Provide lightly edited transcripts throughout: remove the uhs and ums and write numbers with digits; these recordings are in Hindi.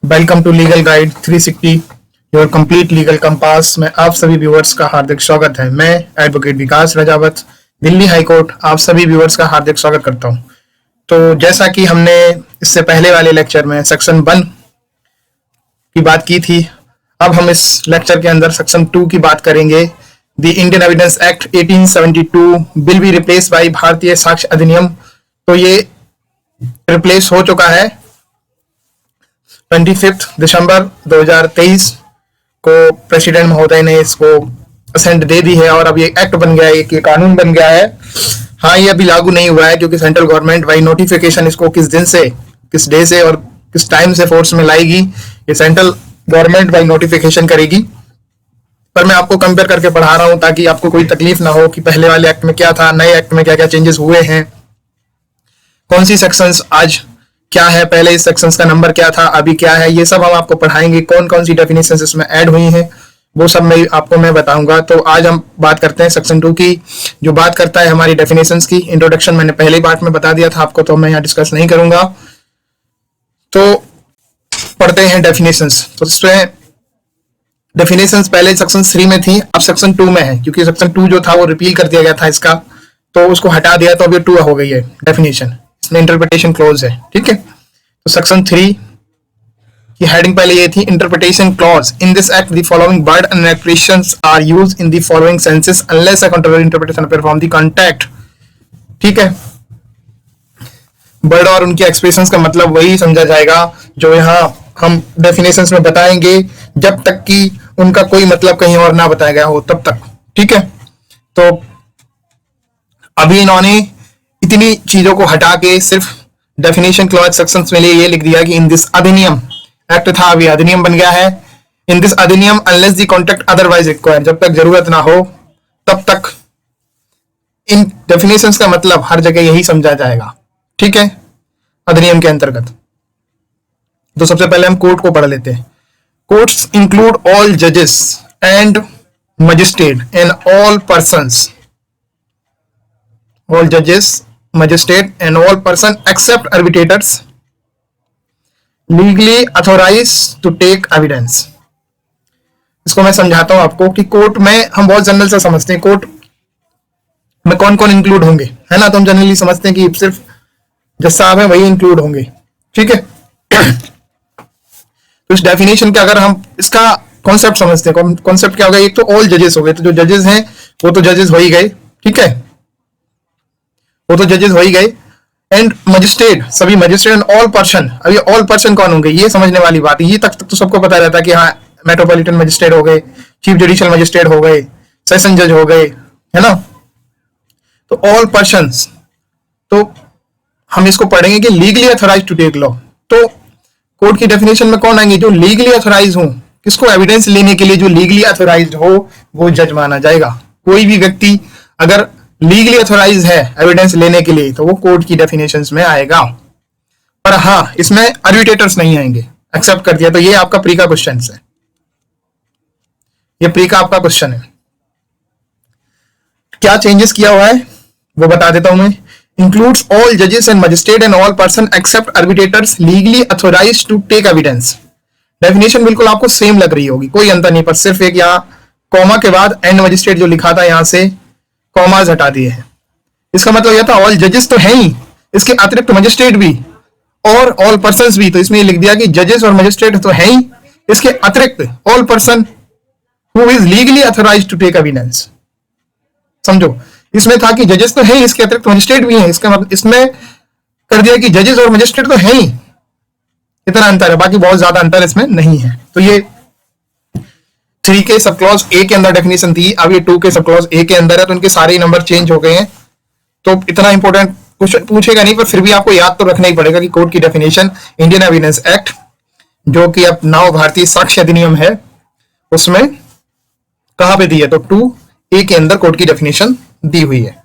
Welcome to legal guide 360 your complete legal compass में आप सभी व्यूअर्स का हार्दिक स्वागत है। मैं advocate Vikas Rajawat, Delhi high court, आप सभी व्यूअर्स का हार्दिक स्वागत करता हूं। तो जैसा कि हमने इससे पहले वाले लेक्चर में सेक्शन 1 की बात की थी, अब हम इस लेक्चर के अंदर सेक्शन 2 की बात करेंगे। The Indian evidence act 1872 will be replace by भारतीय साक्ष्य अधिनियम। तो ये रिप्लेस हो चुका है 25 दिसंबर 2023 को प्रेसिडेंट महोदय ने इसको असेंट दे दी है और अब ये एक्ट बन गया है, ये कानून बन गया है। हाँ, ये अभी लागू नहीं हुआ है क्योंकि सेंट्रल गवर्नमेंट बाई नोटिफिकेशन इसको किस दिन से, किस डे से और किस टाइम से फोर्स में लाएगी, ये सेंट्रल गवर्नमेंट बाई नोटिफिकेशन करेगी। पर मैं आपको कंपेयर करके पढ़ा रहा हूं ताकि आपको कोई तकलीफ ना हो कि पहले वाले एक्ट में क्या था, नए एक्ट में क्या क्या चेंजेस हुए हैं, कौन सी सेक्शंस आज क्या है, पहले इस सेक्शंस का नंबर क्या था, अभी क्या है, ये सब हम आपको पढ़ाएंगे। कौन कौन सी डेफिनेशंस इसमें ऐड हुई हैं वो सब मैं बताऊंगा। तो आज हम बात करते हैं सेक्शन 2 की, जो बात करता है हमारी डेफिनेशंस की। इंट्रोडक्शन मैंने पहले पार्ट में बता दिया था आपको, तो मैं यहाँ डिस्कस नहीं करूंगा। तो पढ़ते हैं डेफिनेशंस। तो इसमें डेफिनेशंस पहले सेक्शन 3 में थी, अब सेक्शन 2 में है क्योंकि सेक्शन 2 जो था वो रिपील कर दिया गया था इसका, तो उसको हटा दिया, तो अब ये 2 हो गई है डेफिनेशन। इसमें इंटरप्रिटेशन क्लॉज है, ठीक है। तो सेक्शन 3 की हेडिंग पहले ये थी, interpretation clause. In this act the following word and expressions are used in the following senses unless a controller interpretation appear from the context, ठीक है। वर्ड और उनके एक्सप्रेशंस का मतलब वही समझा जाएगा जो यहाँ हम डेफिनेशंस में बताएंगे, जब तक कि उनका कोई मतलब कहीं और ना बताया गया हो तब तक, ठीक है। तो अभी इन्होंने इतनी चीजों को हटा के सिर्फ डेफिनेशन क्लॉज सेक्शंस में ये लिख दिया कि इन दिस अधिनियम, एक्ट था अभी अधिनियम बन गया है, इन दिस अधिनियम unless the contact otherwise required, जब तक जरूरत ना हो तब तक इन डेफिनेशंस का मतलब हर जगह यही समझा जाएगा, ठीक है, अधिनियम के अंतर्गत। तो सबसे पहले हम कोर्ट को पढ़ लेते हैं। कोर्ट्स इंक्लूड ऑल जजेस and magistrate and all persons, all judges, magistrate and all person except arbitrators legally authorized to take evidence। इसको मैं समझाता हूं आपको कि कोर्ट में हम बहुत जनरल से समझते हैं, कोर्ट में कौन कौन इंक्लूड होंगे, है ना। तो हम जनरली समझते हैं कि सिर्फ जज साहब हैं वही इंक्लूड होंगे, ठीक है। तो इस डेफिनेशन के अगर हम इसका कॉन्सेप्ट समझते हैं, कॉन्सेप्ट क्या होगा, एक तो ऑल जजेस हो गए, तो जो जजेस हैं वो तो जजेस हो ही गए, ठीक है, वो तो जजेस हो ही गए। एंड मजिस्ट्रेट, सभी मजिस्ट्रेट एंड ऑल पर्सन। अभी ऑल पर्सन कौन होंगे ये समझने वाली बात है। ये तक तो सबको पता रहता है कि हाँ मेट्रोपॉलिटन मजिस्ट्रेट हो गए, चीफ जुडिशियल मजिस्ट्रेट हो गए, सेशन जज हो गए, है ना। तो ऑल पर्सन्स, तो हम इसको पढ़ेंगे कि legally authorise to take law. तो कोर्ट की डेफिनेशन में कौन आएंगे, जो लीगली अथोराइज हो, किसको एविडेंस लेने के लिए जो लीगली अथोराइज हो वो जज माना जाएगा। कोई भी व्यक्ति अगर लीगली अथोराइज है एविडेंस लेने के लिए तो वो कोर्ट की डेफिनेशंस में आएगा। पर हाँ, इसमें आर्बिट्रेटर्स नहीं आएंगे, एक्सेप्ट कर दिया। तो ये आपका प्री का क्वेश्चन है, ये प्री का आपका क्वेश्चन है। क्या चेंजेस किया हुआ है वो बता देता हूं मैं। इंक्लूड्स ऑल जजेस and magistrate and all person except arbitrators legally authorise to take evidence. Definition बिल्कुल आपको सेम लग रही होगी, कोई अंतर नहीं, पर सिर्फ एक यहाँ कॉमा के बाद एंड मजिस्ट्रेट जो लिखा था यहां से कॉमास हटा दिए हैं। इसका मतलब यह था ऑल जजेस तो है ही, इसके अतिरिक्त मजिस्ट्रेट भी और ऑल पर्सन्स भी। तो इसमें लिख दिया कि जजेस और मजिस्ट्रेट तो है ही, इसके अतिरिक्त all person who is legally authorised to take evidence. समझो, इसमें था कि जजेस तो है ही, इसके अतिरिक्त मजिस्ट्रेट भी है, इसका मतलब इसमें कर दिया कि जजेस और मजिस्ट्रेट तो है ही। इतना अंतर है, बाकी बहुत ज्यादा अंतर इसमें नहीं है। तो ये 3 के सब क्लॉज ए के अंदर डेफिनेशन थी, अब ये 2 के सब क्लॉज ए के अंदर है, तो इनके सारे नंबर चेंज हो गए हैं। तो इतना इंपॉर्टेंट क्वेश्चन पूछेगा नहीं, पर फिर भी आपको याद तो रखना ही पड़ेगा कि कोर्ट की डेफिनेशन इंडियन एविडेंस एक्ट, जो कि अब नाउ भारतीय साक्ष्य अधिनियम है, उसमें कहां पे दी है, तो 2A के अंदर कोर्ट की डेफिनेशन दी हुई है,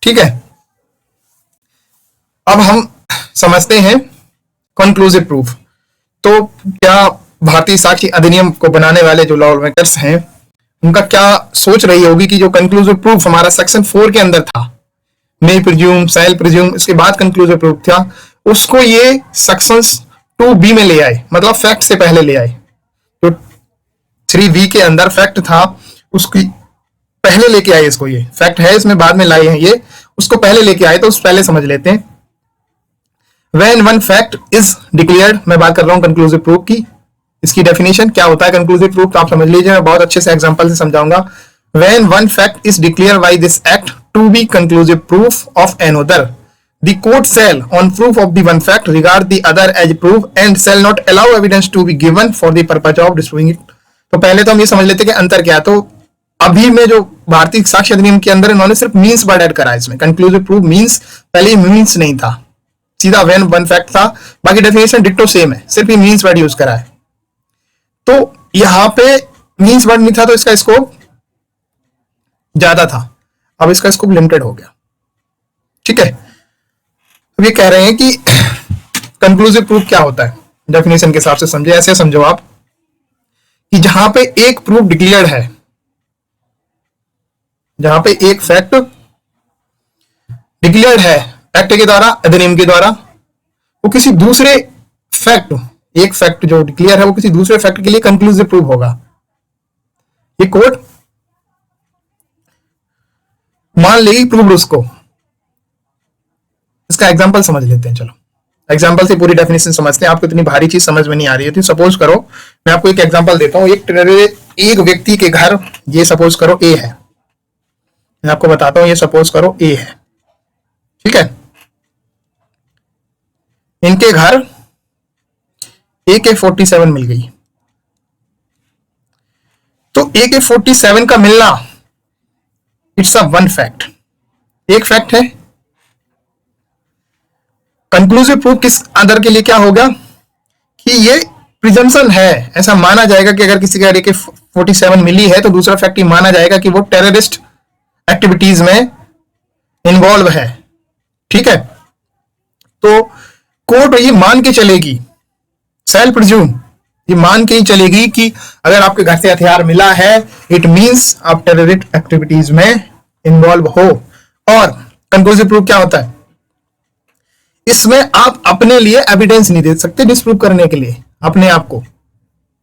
ठीक है। अब हम समझते हैं कंक्लूसिव प्रूफ। तो क्या भारतीय साक्ष्य अधिनियम को बनाने वाले जो लॉ मेकर्स हैं उनका क्या सोच रही होगी कि जो कंक्लूसिव प्रूफ हमारा सेक्शन 4 के अंदर था, मे प्रिज्यूम, शैल प्रिज्यूम, इसके बाद कंक्लूसिव प्रूफ था, उसको ये सेक्शंस 2B में ले आए, मतलब फैक्ट से पहले ले आए। तो 3B के अंदर फैक्ट था उसकी पहले लेके आए इसको, ये फैक्ट है इसमें बाद में लाए हैं, ये उसको पहले लेके आए। तो उस पहले समझ लेते हैं। When one fact is declared, मैं बात कर रहा हूं कंक्लूसिव प्रूफ की। इसकी डेफिनेशन क्या होता है कंक्लूसिव प्रूफ, तो आप समझ लीजिए, मैं बहुत अच्छे से एग्जांपल से समझाऊंगा। When one fact is declared by this act to be conclusive proof of another, the court shall, on proof of the one fact, regard the other as proof and shall not allow evidence to be given for the purpose of disproving it। तो पहले तो हम ये समझ लेते हैं कि अंतर क्या है। तो अभी में जो भारतीय साक्ष्य अधिनियम के अंदर इन्होंने सिर्फ मीन्स वर्ड ऐड करा है इसमें। कंक्लूसिव प्रूफ मीन्स, पहले मीन्स नहीं था, सीधा वेन वन फैक्ट था, बाकी डेफिनेशन डिट्टो सेम है, सिर्फ ये मीन्स वर्ड यूज करा है। तो यहां पे मीन्स वर्ड नहीं था तो इसका स्कोप ज्यादा था, अब इसका स्कोप लिमिटेड हो गया। ठीक है, अब ये कह रहे हैं कि कंक्लूसिव प्रूफ क्या होता है, डेफिनेशन के हिसाब से समझे। ऐसे समझो आप कि जहां पे एक प्रूफ डिक्लेयर्ड है, जहां पे एक फैक्ट डिक्लेयर्ड है एक्ट के द्वारा, अधिनियम के द्वारा, वो किसी दूसरे फैक्ट, एक फैक्ट जो डिक्लेयर है वो किसी दूसरे फैक्ट के लिए कंक्लूसिव प्रूफ होगा। ये कोर्ट मान लेगी प्रूव्ड उसको। इसका एग्जांपल समझ लेते हैं, चलो एग्जांपल से पूरी डेफिनेशन समझते हैं। आपको इतनी भारी चीज समझ में नहीं आ रही है तो सपोज करो मैं आपको एक एग्जांपल देता हूं। एक व्यक्ति के घर, ये सपोज करो ए है, मैं आपको बताता हूं, ये सपोज करो ए है, ठीक है। इनके घर AK-47 मिल गई। तो AK-47 का मिलना इट्स अ वन फैक्ट, एक फैक्ट है। कंक्लूसिव प्रूफ किस अदर के लिए क्या होगा कि ये प्रिजम्पशन है, ऐसा माना जाएगा कि अगर किसी का AK-47 मिली है तो दूसरा फैक्ट ये माना जाएगा कि वो टेररिस्ट एक्टिविटीज में इन्वॉल्व है। ठीक है, तो कोर्ट ये मान के चलेगी, सेल्फ प्रिज्यूम, ये मान के ही चलेगी कि अगर आपके घर से हथियार मिला है इट मींस आप टेररिस्ट एक्टिविटीज में इन्वॉल्व हो। और कंक्लूसिव प्रूफ क्या होता है, इसमें आप अपने लिए एविडेंस नहीं दे सकते डिस्प्रूव करने के लिए, अपने आप को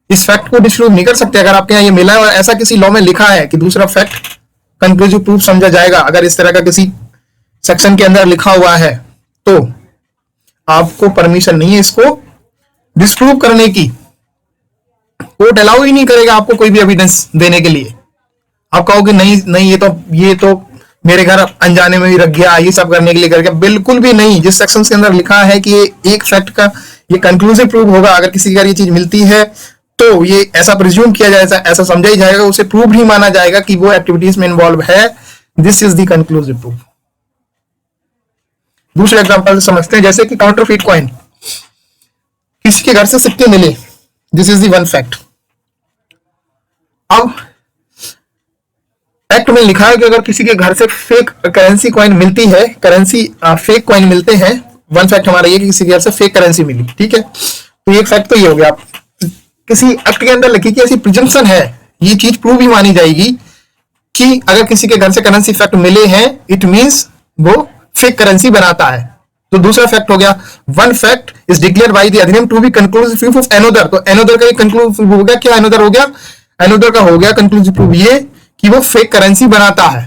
इस फैक्ट को डिस्प्रूव नहीं कर सकते। अगर आपके यहाँ ये मिला है और ऐसा किसी लॉ में लिखा है कि दूसरा फैक्ट कंक्लूसिव प्रूफ समझा जाएगा, अगर इस तरह का किसी सेक्शन के अंदर लिखा हुआ है तो आपको परमिशन नहीं है इसको डिस्प्रूव करने की। कोर्ट अलाउ ही नहीं करेगा आपको कोई भी एविडेंस देने के लिए। आप कहोगे नहीं नहीं, ये तो मेरे घर अनजाने में ही रख गया, ये सब करने के लिए कर गया, बिल्कुल भी नहीं। जिस सेक्शन के अंदर लिखा है कि ये एक फैक्ट का ये कंक्लूसिव प्रूफ होगा, अगर किसी के घर ये चीज मिलती है तो ये ऐसा प्रिज्यूम किया जाएगा, ऐसा समझा ही जाएगा, उसे प्रूव नहीं माना जाएगा कि वो एक्टिविटीज में इन्वॉल्व है। This is the conclusive proof. दूसरे एग्जांपल समझते हैं, जैसे कि काउंटरफीट कॉइन, किसी के घर से सिक्के मिले, this is the one fact. अब एक्ट में लिखा है कि अगर किसी के घर से फेक करेंसी कॉइन मिलती है, फेक कॉइन मिलते हैं, वन फैक्ट हमारा ये कि किसी के घर से फेक करेंसी मिली। ठीक है, तो एक फैक्ट तो ये हो गया। किसी एक्ट के अंदर लिखी कि ऐसी प्रिजम्पशन है, ये चीज प्रूव ही मानी जाएगी कि अगर किसी के घर से करेंसी फैक्ट मिले हैं इट मींस वो फेक करेंसी बनाता है। तो दूसरा फैक्ट हो गया, one fact is declared by the अधिनियम to be conclusive proof of another. तो एनोदर का कंक्लूसिव हो गया, क्या एनोदर हो गया, एनोदर का हो गया कंक्लूसिव प्रूफ ये कि वो फेक करेंसी बनाता है।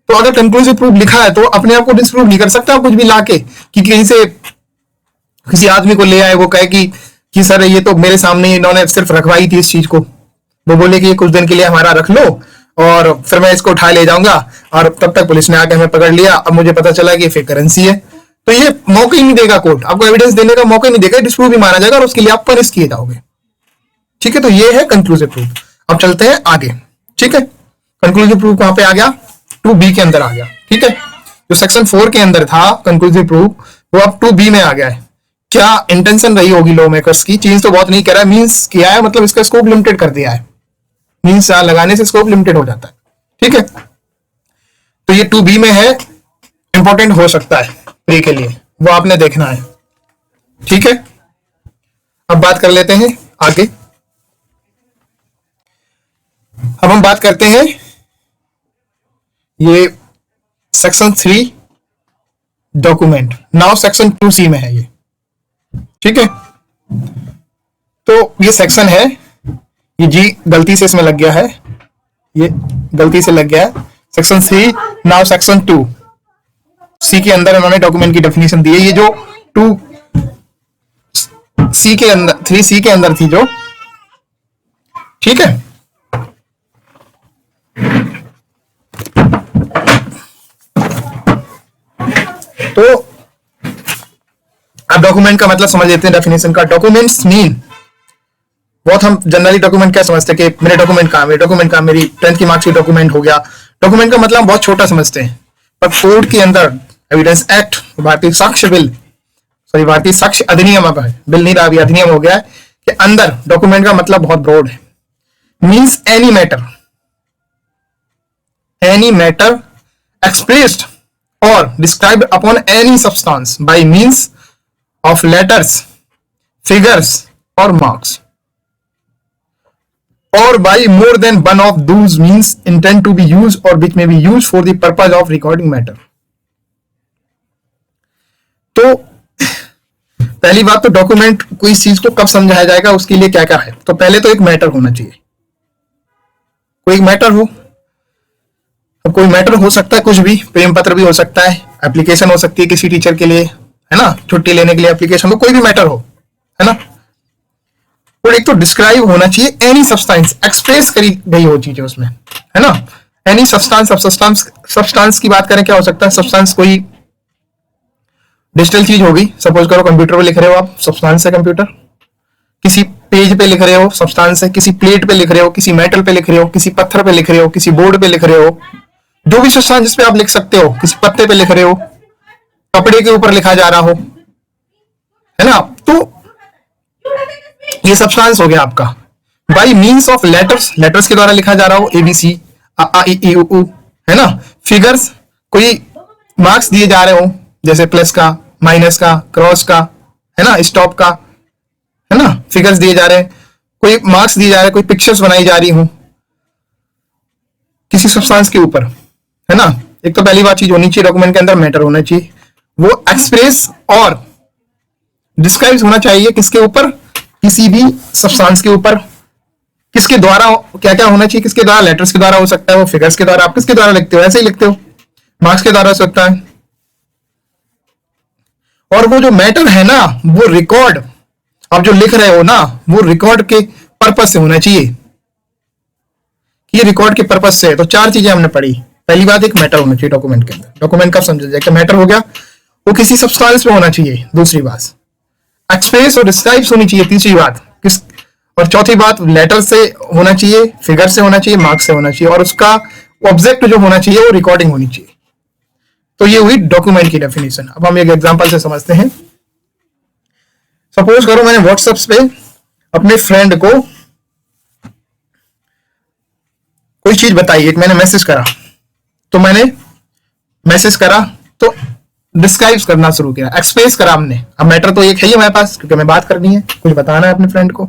तो अगर कंक्लूसिव प्रूफ लिखा है तो अपने आप को डिस्प्रूव नहीं कर सकता कुछ भी लाके कि कहीं से किसी आदमी को ले आए, वो कहे कि सर ये तो मेरे सामने इन्होंने सिर्फ रखवाई थी इस चीज को, वो बोले कि ये कुछ दिन के लिए हमारा रख लो और फिर मैं इसको उठा ले जाऊंगा, और तब तक पुलिस ने आके हमें पकड़ लिया, अब मुझे पता चला कि फेक करेंसी है। तो ये मौका ही नहीं देगा कोर्ट, आपको एविडेंस देने का मौका ही नहीं देगा, डिस्प्रूव भी माना जाएगा और उसके लिए आप पनिश किए जाओगे। ठीक है, तो ये है कंक्लूसिव प्रूफ। अब चलते हैं आगे। ठीक है, कंक्लूसिव प्रूफ कहां पे आ गया, 2B के अंदर आ गया। ठीक है, जो सेक्शन 4 के अंदर था कंक्लूसिव प्रूफ वो अब 2B में आ गया है। क्या इंटेंशन रही होगी लॉ मेकर्स की, चेंज तो बहुत नहीं करा है, मींस किया है, मतलब इसका स्कोप लिमिटेड कर दिया है, मींस लगाने से स्कोप लिमिटेड हो जाता है। ठीक है, तो ये 2B में है, इंपॉर्टेंट हो सकता है प्री के लिए, वो आपने देखना है। ठीक है, अब बात कर लेते हैं आगे। अब हम बात करते हैं ये section 3 document, now section 2C में है ये। ठीक है, तो ये सेक्शन है, ये जी गलती से इसमें लग गया है, ये गलती से लग गया है, सेक्शन सी। नाउ सेक्शन 2 सी के अंदर उन्होंने डॉक्यूमेंट की डेफिनेशन दी है। ये जो 2 सी के अंदर 3 सी के अंदर थी जो, ठीक है। तो अब डॉक्यूमेंट का मतलब समझ लेते हैं डेफिनेशन का। डॉक्यूमेंट्स मीन, बहुत हम जनरली डॉक्यूमेंट क्या समझते हैं कि मेरे डॉक्यूमेंट कहां, मेरे डॉक्यूमेंट कहां, मेरी 10th की मार्क्स की डॉक्यूमेंट हो गया। डॉक्यूमेंट का मतलब बहुत छोटा समझते हैं, पर कोर्ट के अंदर एविडेंस एक्ट, भारतीय साक्ष्य बिल, सॉरी भारतीय साक्ष्य अधिनियम, अब बिल नहीं रहा अभी अधिनियम हो गया है, के अंदर डॉक्यूमेंट का मतलब बहुत ब्रॉड है। Means any matter expressed or described upon any substance by means of letters, figures or marks, or by more than one of those means intend to be used or which may be used for the purpose of recording matter। तो पहली बात तो डॉक्यूमेंट कोई चीज को कब समझाया जाएगा, उसके लिए क्या क्या है। तो पहले तो एक मैटर होना चाहिए, कोई मैटर हो। अब कोई मैटर हो सकता है कुछ भी, प्रेम पत्र भी हो सकता है, एप्लीकेशन हो सकती है किसी टीचर के लिए, है ना, छुट्टी लेने के लिए एप्लीकेशन हो, कोई भी मैटर हो, है ना। और एक तो डिस्क्राइब होना चाहिए, एनी सब्सटेंस, एक्सप्रेस करी गई हो चीजें उसमें, है ना। एनी सब्सटेंस, अब सब्सटेंस की बात करें क्या हो सकता है। सब्सटेंस कोई डिजिटल चीज होगी, सपोज करो कंप्यूटर पे लिख रहे हो आप, सब्सटेंस है कंप्यूटर। किसी पेज पे लिख रहे हो, सब्सटेंस है। किसी प्लेट पे लिख रहे हो, किसी मेटल पे लिख रहे हो, किसी पत्थर पे लिख रहे हो, किसी बोर्ड पे लिख रहे हो, जो भी सब्सटेंस जिस पे आप लिख सकते हो, किसी पत्ते पे लिख रहे हो, कपड़े के ऊपर लिखा जा रहा हो, है ना, तो ये सब्सटेंस हो गया आपका। By means of letters, letters के द्वारा लिखा जा रहा हो, ABC आ ई ई उ, है ना। फिगर्स, कोई मार्क्स दिए जा रहे हो, जैसे प्लस का, माइनस का, क्रॉस का, है ना, स्टॉप का, है ना, फिगर्स दिए जा रहे हैं, कोई मार्क्स दिए जा रहे हैं, कोई पिक्चर्स बनाई जा रही हूं किसी सब्सटेंस के ऊपर, है ना। एक तो पहली बात चीज होनी चाहिए डॉक्यूमेंट के अंदर, मैटर होना चाहिए, वो एक्सप्रेस और डिस्क्राइब होना चाहिए किसके ऊपर, किसी भी सब्सटेंस के ऊपर। किसके द्वारा, क्या क्या होना चाहिए, किसके द्वारा, लेटर्स के द्वारा हो सकता है, वो फिगर्स के द्वारा, आप किसके द्वारा लिखते हो, ऐसे ही लिखते हो, मार्क्स के द्वारा हो सकता है। और वो जो मैटर है ना, वो रिकॉर्ड, आप जो लिख रहे हो ना, वो रिकॉर्ड के पर्पस से होना चाहिए, ये रिकॉर्ड के पर्पस से है। तो 4 चीजें हमने पढ़ी। पहली बात, एक मैटर होना चाहिए डॉक्यूमेंट के अंदर। डॉक्यूमेंट कब समझा जाए कि मैटर हो गया, वो किसी सब्सटेंस पे होना चाहिए। दूसरी बात, एक्सप्रेस और डिस्क्राइब होनी चाहिए। तीसरी बात किस, और चौथी बात, लेटर से होना चाहिए, फिगर से होना चाहिए, मार्क्स से होना चाहिए, और उसका ऑब्जेक्ट जो होना चाहिए वो रिकॉर्डिंग होनी चाहिए। तो ये हुई डॉक्यूमेंट की डेफिनेशन। अब हम एक एग्जांपल से समझते हैं। सपोज करो मैंने व्हाट्सएप पे अपने फ्रेंड को कोई चीज बताई, एक मैंने मैसेज करा, तो मैंने मैसेज करा तो डिस्क्राइब करना शुरू किया, एक्सप्रेस करा हमने। अब मैटर तो एक है ही हमारे पास, क्योंकि हमें बात करनी है, कुछ बताना है अपने फ्रेंड को।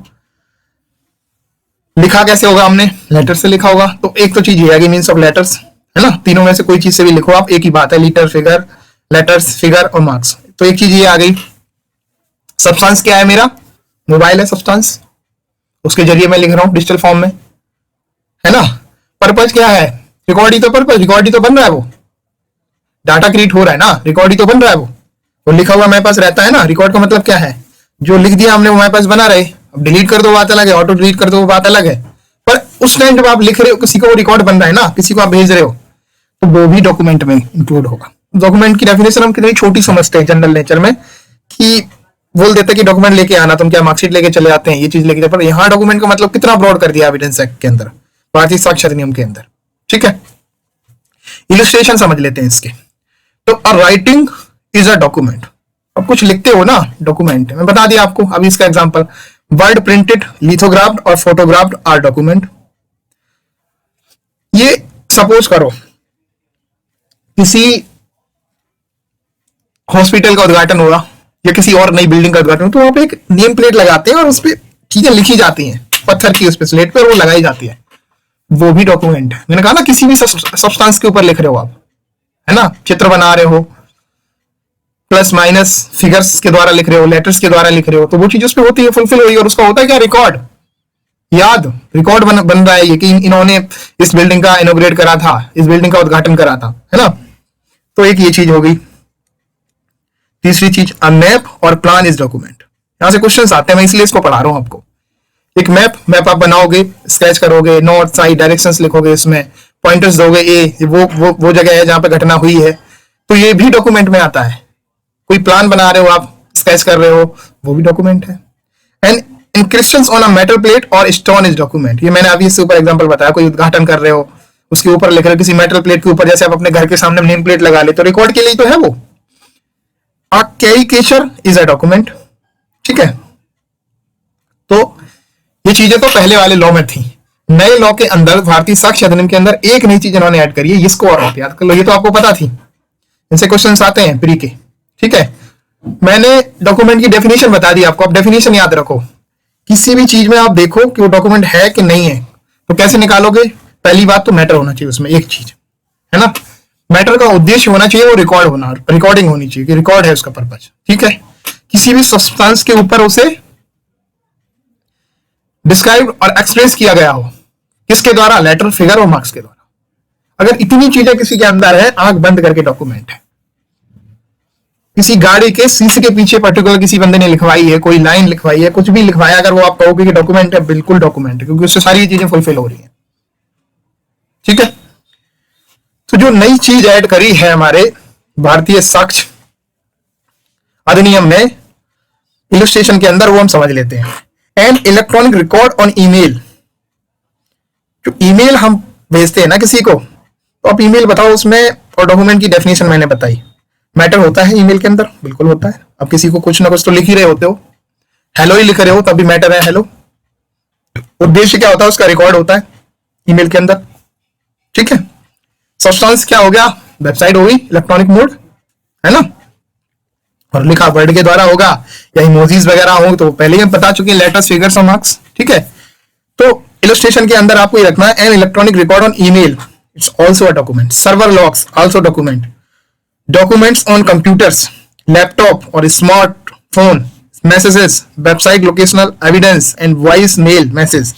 लिखा कैसे होगा, हमने लेटर से लिखा होगा। तो एक तो चीज ये है मीन्स ऑफ लेटर्स, है ना, तीनों में से कोई चीज से भी लिखो आप, एक ही बात है, लीटर, फिगर, लेटर्स, फिगर और मार्क्स। तो एक चीज ये आ गई। सब्सटेंस क्या है, मेरा मोबाइल है सब्सटेंस, उसके जरिए मैं लिख रहा हूं डिजिटल फॉर्म में, है ना। पर्पज क्या है, रिकॉर्ड ही तो पर्पज, रिकॉर्ड ही तो बन रहा है, वो डाटा क्रिएट हो रहा है ना, रिकॉर्ड ही तो बन रहा है, वो लिखा हुआ मेरे पास रहता है ना। रिकॉर्ड का मतलब क्या है, जो लिख दिया हमने वो हमारे पास बना रहे। अब डिलीट कर दो बात अलग है, ऑटो डिलीट कर दो वो बात अलग है, पर उस टाइम जब आप लिख रहे हो किसी को, वो रिकॉर्ड बन रहा है ना, किसी को आप भेज रहे हो, तो वो भी डॉक्यूमेंट में इंक्लूड होगा। डॉक्यूमेंट की डेफिनेशन हम कितनी छोटी समझते हैं जनरल नेचर में, कि बोल देते हैं कि डॉक्यूमेंट लेके आना, तुम क्या मार्कशीट लेके चले जाते हैं, ये चीज लेके, पर यहाँ डॉक्यूमेंट का मतलब कितना ब्रॉड कर दिया एविडेंस एक्ट के अंदर, भारतीय साक्ष्य अधिनियम के अंदर, ठीक है। इलस्ट्रेशन समझ लेते हैं इसके। तो a writing is a document. अब कुछ लिखते हो ना डॉक्यूमेंट, मैं बता दिया आपको अभी इसका एग्जांपल, वर्ड प्रिंटेड, लिथोग्राफ्ड और फोटोग्राफ्ड आर डॉक्यूमेंट। ये सपोज करो किसी हॉस्पिटल का उद्घाटन होगा या किसी और नई बिल्डिंग का उद्घाटन हो, तो वहां पे एक नेम प्लेट लगाते हैं और उस पर चीजें लिखी जाती हैं पत्थर की, उस पर स्लेट पर वो लगाई जाती है, वो भी डॉक्यूमेंट है। मैंने कहा ना किसी भी सब्सटेंस के ऊपर लिख रहे हो आप, है ना, चित्र बना रहे हो, प्लस माइनस फिगर्स के द्वारा लिख रहे हो, लेटर्स के द्वारा लिख रहे हो, तो वो चीज उस पर होती है, फुलफिल हुई, और उसका होता है क्या, रिकॉर्ड, याद, रिकॉर्ड बन रहा है ये कि इन्होंने इस बिल्डिंग का इनॉग्रेट करा था, इस बिल्डिंग का उद्घाटन करा था, है ना। तो एक ये चीज हो गई। तीसरी चीज, अ मैप और प्लान इज डॉक्यूमेंट। यहां से क्वेश्चंस आते हैं, मैं इसलिए इसको पढ़ा रहा हूं आपको। एक मैप आप बनाओगे, स्केच करोगे, नॉर्थ साइड डायरेक्शंस लिखोगे, इसमें पॉइंटर्स दोगे, वो जगह है जहां पे घटना हुई है, तो ये भी डॉक्यूमेंट में आता है। कोई प्लान बना रहे हो आप, स्केच कर रहे हो, वो भी डॉक्यूमेंट है। And inscriptions on a metal plate और स्टोन इज डॉक्यूमेंट। ये मैंने अभी इससे ऊपर एग्जांपल बताया, कोई उद्घाटन कर रहे हो, उसके ऊपर लिख रहे हो किसी मेटल प्लेट के ऊपर, जैसे आप अपने घर के सामने नेम प्लेट लगा ले, तो रिकॉर्ड के लिए तो है वो। अ कैरिकेचर इज अ डॉक्यूमेंट, ठीक है। तो ये चीजें तो पहले वाले लॉ में थी। नए लॉ के अंदर, भारतीय साक्ष्य अधिनियम के अंदर एक नई चीज इन्होंने ऐड करी है, इसको और आप याद कर लो, ये तो आपको पता थी, इनसे क्वेश्चंस आते हैं प्री के, ठीक है। मैंने डॉक्यूमेंट की डेफिनेशन बता दी आपको, आप डेफिनेशन याद रखो। किसी भी चीज में आप देखो कि वो डॉक्यूमेंट है कि नहीं है, तो कैसे निकालोगे? पहली बात तो मैटर होना चाहिए उसमें, एक चीज है ना, मैटर का उद्देश्य होना चाहिए, वो रिकॉर्ड होना, रिकॉर्डिंग होनी चाहिए कि रिकॉर्ड है उसका पर्पज, ठीक है। किसी भी सब्सटेंस के ऊपर उसे डिस्क्राइब और एक्सप्रेस किया गया हो, किसके द्वारा? लेटर, फिगर और मार्क्स के द्वारा। अगर इतनी चीजें किसी के अंदर है, आंख बंद करके डॉक्यूमेंट है। किसी गाड़ी के शीशे के पीछे पर्टिकुलर किसी बंदे ने लिखवाई है, कोई लाइन लिखवाई है, कुछ भी लिखवाया, अगर वो आप कहोगे कि डॉक्यूमेंट है, बिल्कुल डॉक्यूमेंट है, क्योंकि उससे सारी चीजें फुलफिल हो रही है, ठीक है। तो जो नई चीज ऐड करी है हमारे भारतीय साक्ष्य अधिनियम में इलस्ट्रेशन के अंदर, वो हम समझ लेते हैं। And electronic record on email. जो ईमेल हम भेजते हैं ना किसी को, तो आप ईमेल बताओ उसमें, और डॉक्यूमेंट की डेफिनेशन मैंने बताई। मैटर होता है ईमेल के अंदर, बिल्कुल होता है। अब किसी को कुछ ना कुछ तो लिख ही रहे होते हो, हेलो ही लिख रहे हो, तब भी मैटर है हेलो। उद्देश्य क्या होता है उसका? रिकॉर्ड होता है ईमेल के अंदर, ठीक है। सब्सटेंस क्या हो गया? वेबसाइट हो गई, इलेक्ट्रॉनिक मोड, है ना। और लिखा वर्ड के द्वारा होगा या इमोजीज वगैरह हो, तो पहले ही हम बता चुके हैं, लेटर्स, फिगर्स और मार्क्स, ठीक है। तो इलस्ट्रेशन के अंदर आपको ये रखना है, an electronic record on email it's also a document. Server logs also document. Documents on computers, laptop और smartphone, messages, website locational evidence and voice mail message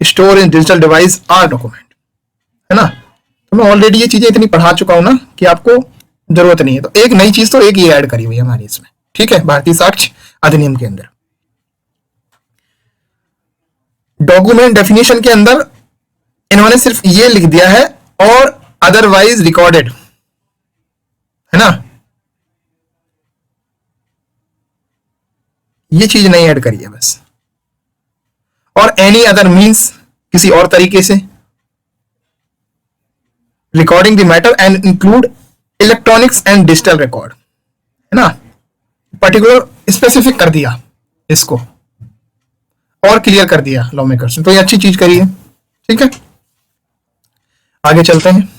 store in digital device are document, है ना। तो मैं ऑलरेडी ये चीजें इतनी पढ़ा चुका हूं ना कि आपको जरूरत नहीं है। तो एक नई चीज तो एक ये ऐड करी हुई है हमारी इसमें, ठीक है, भारतीय साक्ष्य अधिनियम के अंदर। डॉक्यूमेंट डेफिनेशन के अंदर इन्होंने सिर्फ ये लिख दिया है, और अदरवाइज रिकॉर्डेड, है ना। ये चीज नहीं ऐड करी है बस। और एनी अदर मीन्स, किसी और तरीके से, recording the matter and include electronics and digital record, है ना। पर्टिकुलर स्पेसिफिक कर दिया इसको, और क्लियर कर दिया लॉ मेकर्स ने, तो ये अच्छी चीज करी है, ठीक है। आगे चलते हैं।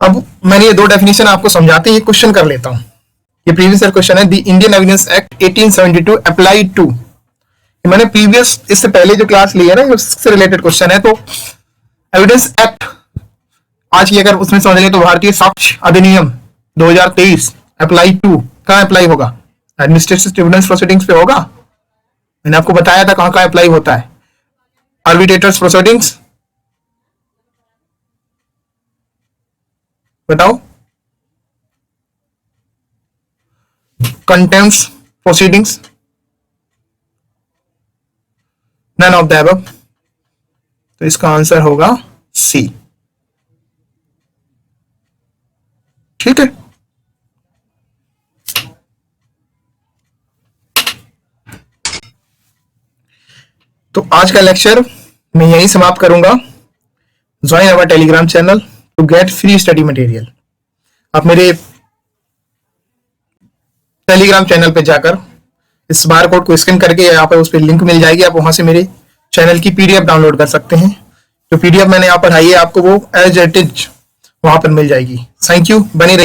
अब मैंने ये दो डेफिनेशन आपको समझाते ही क्वेश्चन कर लेता हूं। ये प्रीवियस क्वेश्चन है, the Indian evidence act 1872 applied to. मैंने प्रीवियस, इससे पहले जो क्लास ली है ना, उससे रिलेटेड क्वेश्चन है। तो एविडेंस एक्ट आज की अगर उसमें समझ लें, तो भारतीय साक्ष्य अधिनियम 2023 अप्लाई टू कहां अप्लाई होगा? एडमिनिस्ट्रेटिव ट्रिब्यूनल्स प्रोसीडिंग्स पे होगा। मैंने आपको बताया था कहां कहां अप्लाई होता है। आर्बिट्रेटर्स प्रोसीडिंग्स, बताओ। Contempt proceedings, none of the above. तो इसका आंसर होगा सी, ठीक है। तो आज का लेक्चर मैं यहीं समाप्त करूंगा। Join our Telegram channel to get free study material. आप मेरे टेलीग्राम चैनल पे जाकर इस बार कोड को स्कैन करके, यहाँ पर उस पर लिंक मिल जाएगी, आप वहां से मेरे चैनल की पीडीएफ डाउनलोड कर सकते हैं। जो पीडीएफ मैंने यहाँ पर आई है, आपको वो एज इट इज वहां पर मिल जाएगी। थैंक यू, बने रहिए।